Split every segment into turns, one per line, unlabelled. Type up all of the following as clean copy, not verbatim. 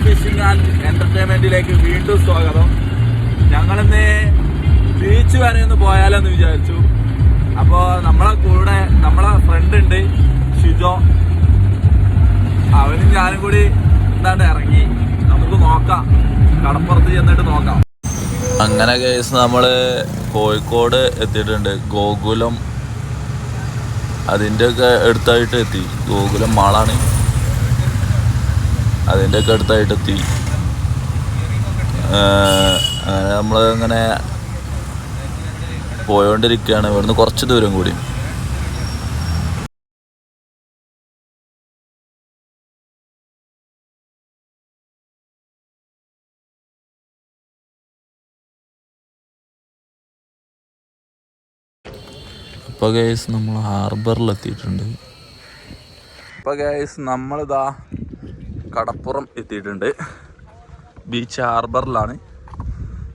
Phishing and എന്റർടൈൻമെന്റിലേക്ക് വീണ്ടും സ്വാഗതം. ഞങ്ങളിന്ന് ബീച്ച് വരെ ഒന്ന് പോയാലോന്ന് വിചാരിച്ചു. അപ്പോ നമ്മളെ ഫ്രണ്ട് ഉണ്ട് ഷിജോ, അവനും ഞാനും കൂടി എന്താണ്ട് ഇറങ്ങി. നമുക്ക് നോക്കാം, കടപ്പുറത്ത് ചെന്നിട്ട് നോക്കാം. അങ്ങനെ കേസ് നമ്മള് കോഴിക്കോട് എത്തിയിട്ടുണ്ട്. ഗോകുലം അതിൻ്റെ ഒക്കെ അടുത്തായിട്ട് എത്തി. ഗോകുലം മാളാണ്, അതിൻ്റെ ഒക്കെ അടുത്തായിട്ട് എത്തി. അങ്ങനെ നമ്മൾ ഇങ്ങനെ പോയോണ്ടിരിക്കുകയാണ്. ഇവിടുന്ന് കുറച്ച് ദൂരം കൂടി. ഇപ്പോൾ ഗൈസ് നമ്മൾ ഹാർബറിലെത്തിയിട്ടുണ്ട്. ഇപ്പോൾ ഗൈസ് നമ്മളിതാ കടപ്പുറം എത്തിയിട്ടുണ്ട്. ബീച്ച് ഹാർബറിലാണ്.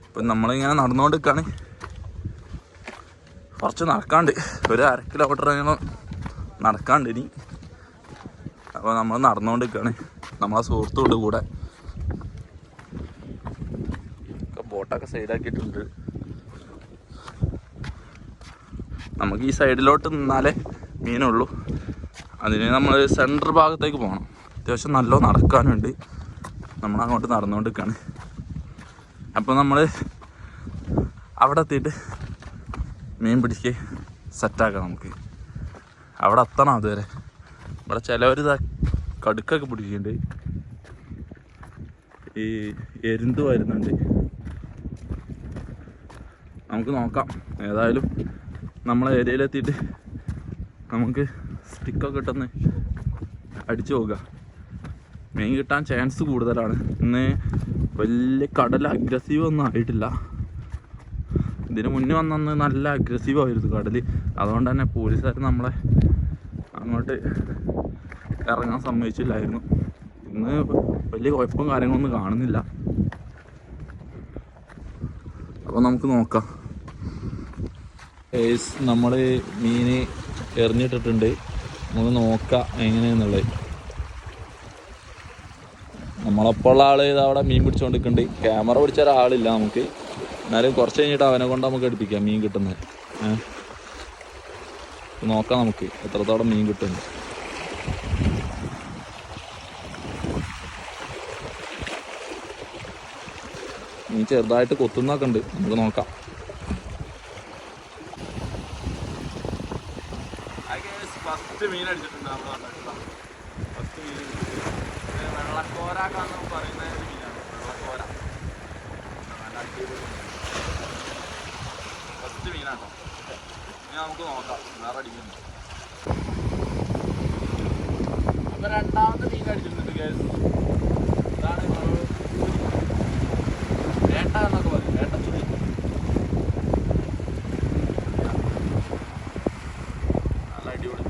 ഇപ്പം നമ്മളിങ്ങനെ നടന്നുകൊണ്ടിരിക്കുകയാണ്. കുറച്ച് നടക്കാണ്ട്, ഒരു 1/2 കിലോമീറ്റർ ഇങ്ങനെ നടക്കാണ്ട് ഇനി. അപ്പോൾ നമ്മൾ നടന്നുകൊണ്ടിരിക്കുകയാണ്. നമ്മളെ സുഹൃത്തുക്കളുടെ കൂടെ ബോട്ടൊക്കെ സൈഡാക്കിയിട്ടുണ്ട്. നമുക്ക് ഈ സൈഡിലോട്ട് നിന്നാലേ മീനുള്ളൂ. അതിന് നമ്മൾ സെൻറ്റർ ഭാഗത്തേക്ക് പോകണം. അത്യാവശ്യം നല്ല നടക്കാനുണ്ട്. നമ്മളങ്ങോട്ട് നടന്നുകൊണ്ടിരിക്കുകയാണ്. അപ്പോൾ നമ്മൾ അവിടെ എത്തിയിട്ട് മീൻ പിടിക്ക് സെറ്റാക്കാം. നമുക്ക് അവിടെ എത്തണം. അതുവരെ ഇവിടെ ചിലവർ കടുക്കൊക്കെ പിടിക്കുന്നുണ്ട്. ഈ എരുന്ത് വരുന്നുണ്ട്. നമുക്ക് നോക്കാം. ഏതായാലും നമ്മളെ ഏരിയയിലെത്തിയിട്ട് നമുക്ക് സ്റ്റിക്കൊക്കെ ഇട്ടൊന്ന് അടിച്ചു പോകുക. മീൻ കിട്ടാൻ ചാൻസ് കൂടുതലാണ്. ഇന്ന് വലിയ കടൽ അഗ്രസീവ് ഒന്നും ആയിട്ടില്ല. ഇതിന് മുന്നേ വന്നന്ന് നല്ല അഗ്രസീവ് ആയിരുന്നു കടൽ. അതുകൊണ്ട് തന്നെ പോലീസുകാർ നമ്മളെ അങ്ങോട്ട് ഇറങ്ങാൻ സമ്മതിച്ചില്ലായിരുന്നു. ഇന്ന് വലിയ കുഴപ്പവും കാര്യങ്ങളൊന്നും കാണുന്നില്ല. അപ്പോൾ നമുക്ക് നോക്കാം. നമ്മൾ മീൻ എറിഞ്ഞിട്ടിട്ടുണ്ട്. നമുക്ക് നോക്കാം എങ്ങനെയാണെന്നുള്ളത്. നമ്മളപ്പോൾ ഉള്ള ആൾ അവിടെ മീൻ പിടിച്ചുകൊണ്ടിരിക്കുന്നുണ്ട്. ക്യാമറ പിടിച്ച ഒരാളില്ല നമുക്ക്. എന്നാലും കുറച്ച് കഴിഞ്ഞിട്ട് അവനെ കൊണ്ട് നമുക്ക് എടുപ്പിക്കാം മീൻ കിട്ടുന്നത്. നോക്കാം നമുക്ക് എത്രത്തോളം മീൻ കിട്ടുന്നു. മീൻ ചെറുതായിട്ട് കൊത്തുന്നൊക്കെ ഉണ്ട്. നമുക്ക് നോക്കാം. ഫസ്റ്റ് മീൻ അടിച്ചിട്ടുണ്ട്. ഫസ്റ്റ് മീൻ വെള്ളക്കോരാക്കാന്ന് പറയുന്ന ഒരു മീനാണ്. വെള്ളക്കോര ഫസ്റ്റ് മീനാണോ? ഇനി നമുക്ക് നോക്കാം വേറെ അടിക്കുന്നു. അപ്പൊ രണ്ടാമത്തെ മീൻ അടിച്ചിട്ടുണ്ട് കേസ്. ഇതാണ് വേട്ട എന്നൊക്കെ പറയും. വേട്ട ചുഴി. നല്ല അടിപൊളി.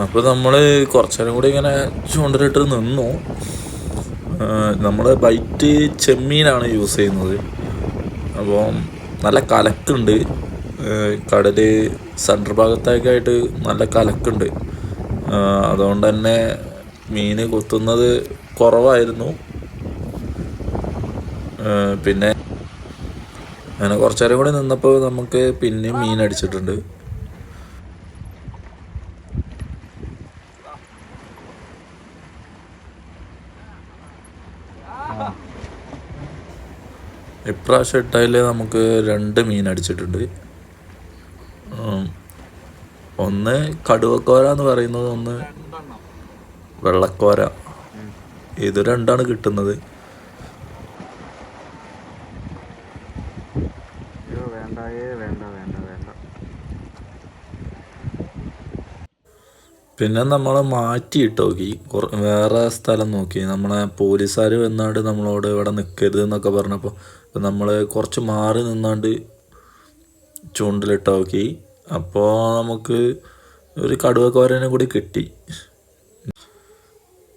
അപ്പോൾ നമ്മൾ കുറച്ചു നേരം കൂടി ഇങ്ങനെ ചൂണ്ടലിട്ട് നിന്നു. നമ്മൾ ബൈറ്റ് ചെമ്മീനാണ് യൂസ് ചെയ്യുന്നത്. അപ്പോൾ നല്ല കലക്കുണ്ട്. കടൽ സെൻറ്റർ ഭാഗത്തേക്കായിട്ട് നല്ല കലക്കുണ്ട്. അതുകൊണ്ട് തന്നെ മീൻ കൊത്തുന്നത് കുറവായിരുന്നു. പിന്നെ അങ്ങനെ കുറച്ചു നേരം കൂടി നിന്നപ്പോൾ നമുക്ക് പിന്നെയും മീൻ അടിച്ചിട്ടുണ്ട്. ഇപ്രാവശ്യം ഇട്ടതിൽ നമുക്ക് 2 മീൻ അടിച്ചിട്ടുണ്ട്. ഒന്ന് കടുവക്കോര എന്ന് പറയുന്നത്, ഒന്ന് വെള്ളക്കോര. ഇത് രണ്ടാണ് കിട്ടുന്നത്. പിന്നെ നമ്മൾ മാറ്റിയിട്ട് നോക്കി, വേറെ സ്ഥലം നോക്കി. നമ്മളെ പോലീസുകാർ വന്നാണ്ട് നമ്മളോട് ഇവിടെ നിൽക്കരുത് എന്നൊക്കെ പറഞ്ഞപ്പോൾ നമ്മൾ കുറച്ച് മാറി നിന്നാണ്ട് ചൂണ്ടലിട്ട് നോക്കി. അപ്പോൾ നമുക്ക് ഒരു കടുവക്കോരനെ കൂടി കിട്ടി.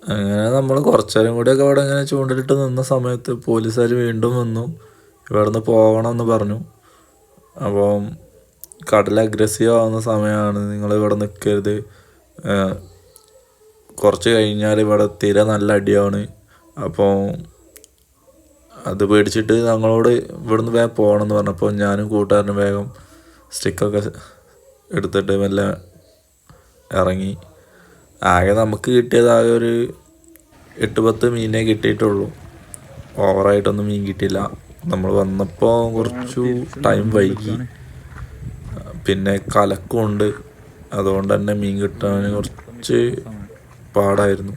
അങ്ങനെ നമ്മൾ കുറച്ചേരം കൂടിയൊക്കെ അവിടെ ഇങ്ങനെ ചൂണ്ടലിട്ട് നിന്ന സമയത്ത് പോലീസുകാർ വീണ്ടും വന്നു. ഇവിടുന്ന് പോകണം എന്ന് പറഞ്ഞു. അപ്പം കടൽ അഗ്രസീവ് ആവുന്ന സമയമാണ്, നിങ്ങൾ ഇവിടെ നിൽക്കരുത്, കുറച്ച് കഴിഞ്ഞാൽ ഇവിടെ തിര നല്ല അടിയാണ്. അപ്പോൾ അത് പേടിച്ചിട്ട് ഞങ്ങളോട് ഇവിടുന്ന് വേഗം പോകണം എന്ന് പറഞ്ഞപ്പോൾ ഞാനും കൂട്ടുകാരനും വേഗം സ്റ്റിക്കൊക്കെ എടുത്തിട്ട് മെല്ലെ ഇറങ്ങി. ആകെ നമുക്ക് കിട്ടിയത് ആകെ ഒരു 8-10 മീനേ കിട്ടിയിട്ടുള്ളൂ. ഓവറായിട്ടൊന്നും മീൻ കിട്ടിയില്ല. നമ്മൾ വന്നപ്പോൾ കുറച്ചു ടൈം വൈകി, പിന്നെ കലക്കമുണ്ട്, അതുകൊണ്ട് തന്നെ മീൻ കിട്ടാൻ കുറച്ച് പാടായിരുന്നു.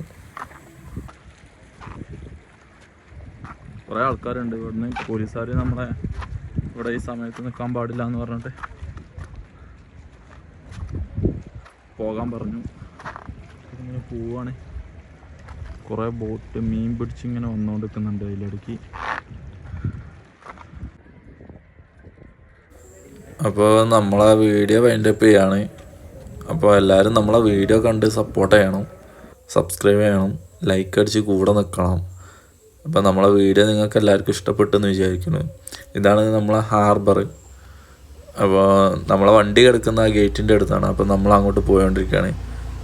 കുറേ ആൾക്കാരുണ്ട് ഇവിടുന്ന്. പോലീസുകാർ നമ്മളെ ഇവിടെ ഈ സമയത്ത് നിൽക്കാൻ പാടില്ല എന്ന് പറഞ്ഞിട്ട് പോകാൻ പറഞ്ഞു. ഇങ്ങനെ പോവാണ്. കുറേ ബോട്ട് മീൻ പിടിച്ചിങ്ങനെ വന്നുകൊണ്ടിരിക്കുന്നുണ്ട് അതിലിടയ്ക്ക്.
അപ്പോൾ നമ്മളെ വീഡിയോ വൈൻഡപ്പ് ചെയ്യാണ്. അപ്പോൾ എല്ലാവരും നമ്മളെ വീഡിയോ കണ്ട് സപ്പോർട്ട് ചെയ്യണം, സബ്സ്ക്രൈബ് ചെയ്യണം, ലൈക്ക് അടിച്ച് കൂടെ നിൽക്കണം. അപ്പോൾ നമ്മളെ വീഡിയോ നിങ്ങൾക്ക് എല്ലാവർക്കും ഇഷ്ടപ്പെട്ടെന്ന് വിചാരിക്കുന്നു. ഇതാണ് നമ്മളെ ഹാർബർ. അപ്പോൾ നമ്മളെ വണ്ടി കിടക്കുന്ന ആ ഗേറ്റിൻ്റെ അടുത്താണ്. അപ്പോൾ നമ്മൾ അങ്ങോട്ട് പോയിക്കൊണ്ടിരിക്കുകയാണ്.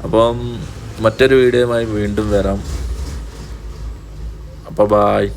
അപ്പം മറ്റൊരു വീഡിയോയുമായി വീണ്ടും വരാം. അപ്പോൾ ബായ്.